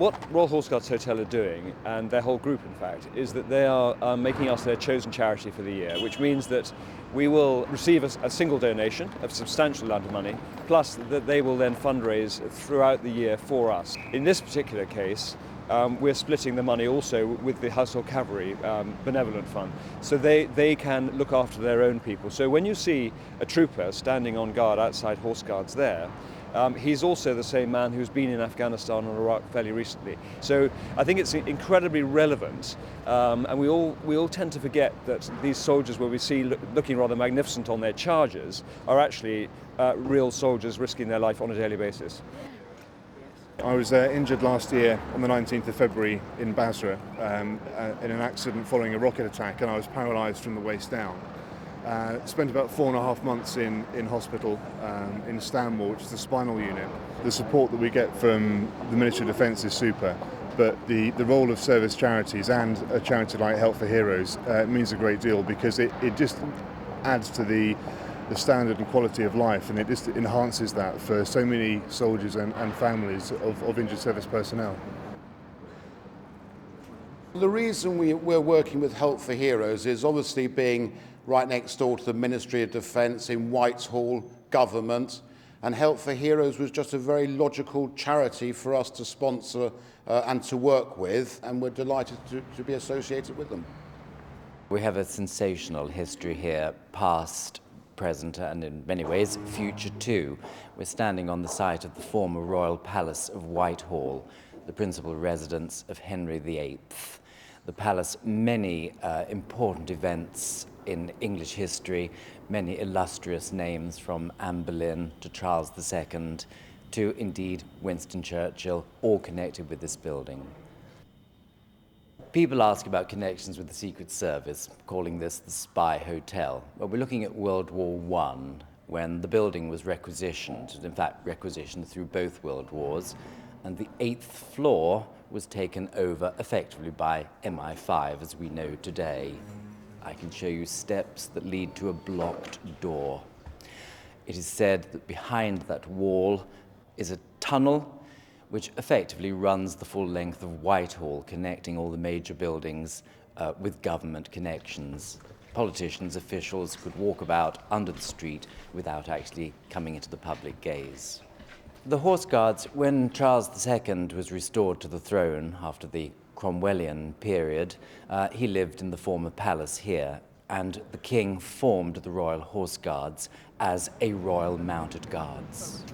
What Royal Horseguards Hotel are doing, and their whole group in fact, is that they are making us their chosen charity for the year, which means that we will receive a single donation of substantial amount of money, plus that they will then fundraise throughout the year for us. In this particular case, we're splitting the money also with the Household Cavalry Benevolent Fund, so they can look after their own people. So when you see a trooper standing on guard outside Horseguards there, he's also the same man who's been in Afghanistan and Iraq fairly recently. So I think it's incredibly relevant, and we all tend to forget that these soldiers, where we see looking rather magnificent on their chargers, are actually real soldiers risking their life on a daily basis. I was injured last year on the 19th of February in Basra in an accident following a rocket attack, and I was paralysed from the waist down. Spent about 4.5 months in hospital in Stanmore, which is the spinal unit. The support that we get from the Ministry of Defence is super, but the role of service charities and a charity like Help for Heroes means a great deal, because it just adds to the standard and quality of life, and it just enhances that for so many soldiers and families of injured service personnel. The reason we're working with Help for Heroes is obviously being right next door to the Ministry of Defence in Whitehall government, and Help for Heroes was just a very logical charity for us to sponsor and to work with, and we're delighted to be associated with them. We have a sensational history here, past, present, and in many ways future too. We're standing on the site of the former Royal Palace of Whitehall, the principal residence of Henry VIII. The palace, many important events in English history, many illustrious names from Anne Boleyn to Charles II to indeed Winston Churchill, all connected with this building. People ask about connections with the Secret Service, calling this the Spy Hotel. Well, we're looking at World War I, when the building was requisitioned, in fact requisitioned through both World Wars, and the 8th floor was taken over effectively by MI5 as we know today. I can show you steps that lead to a blocked door. It is said that behind that wall is a tunnel which effectively runs the full length of Whitehall, connecting all the major buildings with government connections. Politicians, officials could walk about under the street without actually coming into the public gaze. The Horseguards, when Charles II was restored to the throne after the Cromwellian period, he lived in the former palace here, and the king formed the Royal Horseguards as a Royal Mounted Guards.